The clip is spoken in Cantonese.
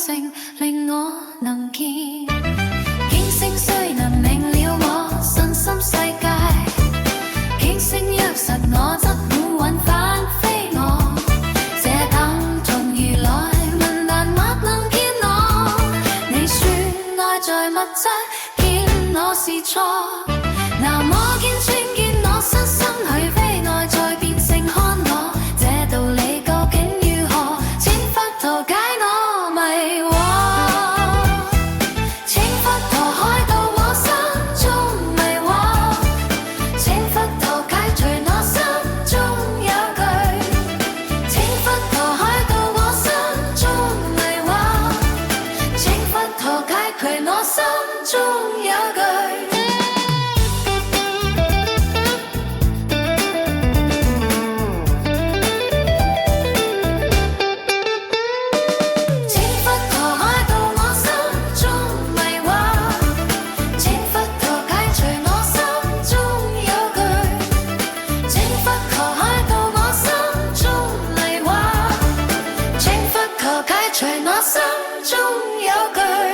性，令我能見。見性雖能明了我身心世界，見性約實我則會運返非我。這等同如來問難或能見我。你說愛在物質，見我是錯。拿我見穿見我身心去非愛，再變性看我。這道理究竟如何？請佛陀解我迷惑。請佛陀開導我心中迷惑。請佛陀解除我心中有懼。請佛陀開導我心中迷惑。請佛陀解除我心中有懼。除我心中有懼。